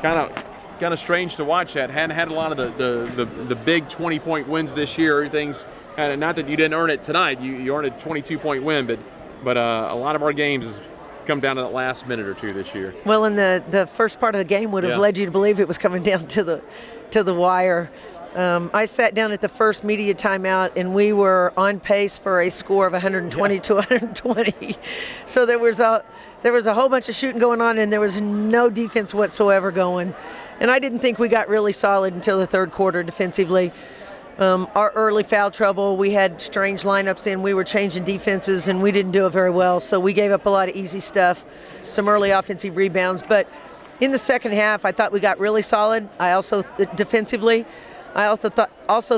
kind of strange to watch that. Hadn't had a lot of the big 20-point wins this year. Everything's not that you didn't earn it tonight. You earned a 22-point win, but a lot of our games has come down to that last minute or two this year. Well, and the first part of the game would have led you to believe it was coming down to the wire. I sat down at the first media timeout, and we were on pace for a score of 120 to 120. So there was a whole bunch of shooting going on, and there was no defense whatsoever going. And I didn't think we got really solid until the third quarter defensively. Our early foul trouble, we had strange lineups in. We were changing defenses, and we didn't do it very well. So we gave up a lot of easy stuff, some early offensive rebounds. But in the second half, I thought we got really solid. I also, defensively, I also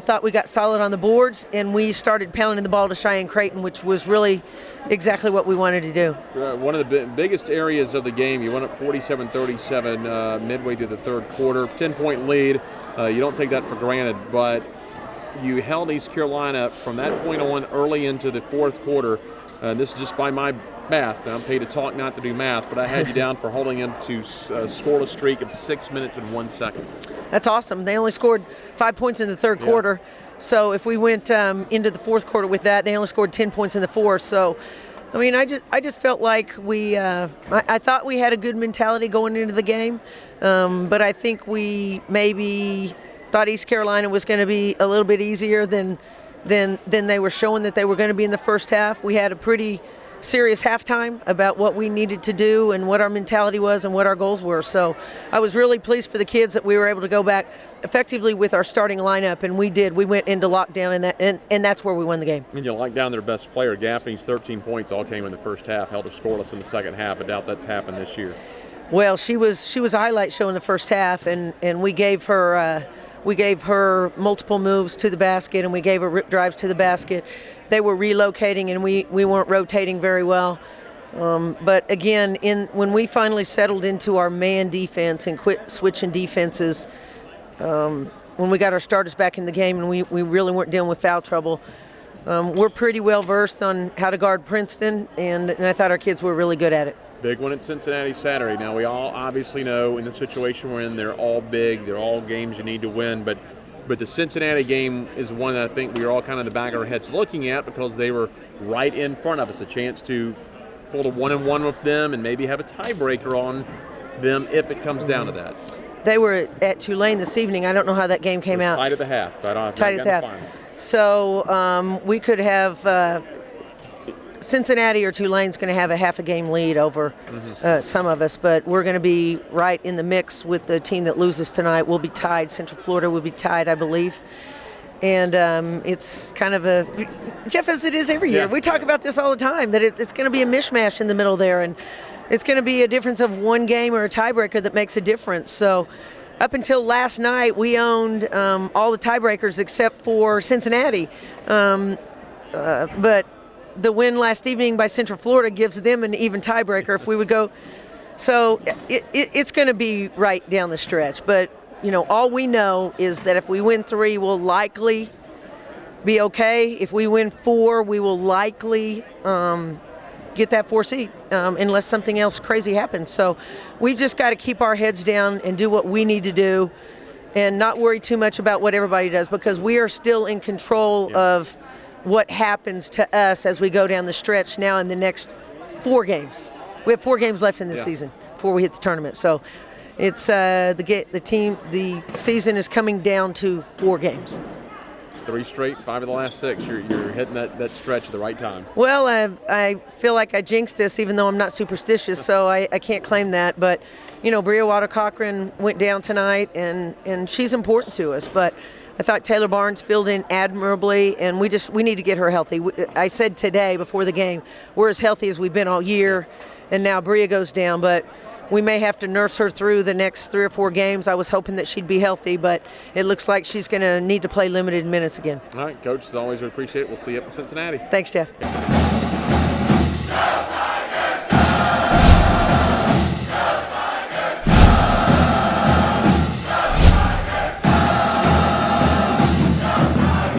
thought we got solid on the boards, and we started pounding the ball to Cheyenne Creighton, which was really exactly what we wanted to do. One of the biggest areas of the game, you went up 47-37 midway through the third quarter, 10-point lead. You don't take that for granted, but you held East Carolina from that point on early into the fourth quarter. This is just by my math. Now, I'm paid to talk, not to do math, but I had you down for holding them to a scoreless streak of 6 minutes and 1 second. That's awesome. They only scored 5 points in the third quarter. So if we went into the fourth quarter with that, they only scored 10 points in the fourth. So, I mean, I just felt like I thought we had a good mentality going into the game, but I think we maybe thought East Carolina was going to be a little bit easier than they were showing that they were going to be in the first half. We had a pretty serious halftime about what we needed to do and what our mentality was and what our goals were. So I was really pleased for the kids that we were able to go back effectively with our starting lineup, and we did. We went into lockdown, and that's where we won the game. And you locked down their best player. Gaffney's 13 points all came in the first half, held her scoreless in the second half. I doubt that's happened this year. Well, she was a highlight show in the first half, and we gave her multiple moves to the basket, and we gave her rip drives to the basket. They were relocating, and we weren't rotating very well. But again, when we finally settled into our man defense and quit switching defenses, when we got our starters back in the game and we really weren't dealing with foul trouble, we're pretty well versed on how to guard Princeton, and I thought our kids were really good at it. Big one at Cincinnati Saturday. Now, we all obviously know in the situation we're in, they're all big. They're all games you need to win. But the Cincinnati game is one that I think we were all kind of in the back of our heads looking at because they were right in front of us, a chance to pull a 1-and-1 with them and maybe have a tiebreaker on them if it comes down to that. They were at Tulane this evening. I don't know how that game came out. Tied at the half. Tied at the half. So we could have Cincinnati or Tulane's going to have a half a game lead over some of us, but we're going to be right in the mix with the team that loses tonight. We'll be tied. Central Florida will be tied, I believe. And it's kind of Jeff, as it is every year. We talk about this all the time, that it's going to be a mishmash in the middle there, and it's going to be a difference of one game or a tiebreaker that makes a difference. So up until last night, we owned all the tiebreakers except for Cincinnati. But the win last evening by Central Florida gives them an even tiebreaker if we would go. So it's going to be right down the stretch. But, all we know is that if we win 3, we'll likely be okay. If we win 4, we will likely get that 4 seed unless something else crazy happens. So we've just got to keep our heads down and do what we need to do and not worry too much about what everybody does, because we are still in control of what happens to us as we go down the stretch now in the next 4 games. We have 4 games left in the season before we hit the tournament. So it's the season is coming down to 4 games. 3 straight, 5 of the last 6. You're hitting that stretch at the right time. Well, I feel like I jinxed us, even though I'm not superstitious, so I can't claim that. But, Bria Water-Cochran went down tonight, and she's important to us. But I thought Taylor Barnes filled in admirably, and we need to get her healthy. I said today before the game, we're as healthy as we've been all year, and now Bria goes down, but we may have to nurse her through the next 3 or 4 games. I was hoping that she'd be healthy, but it looks like she's going to need to play limited minutes again. All right, Coach, as always, we appreciate it. We'll see you up in Cincinnati. Thanks, Jeff.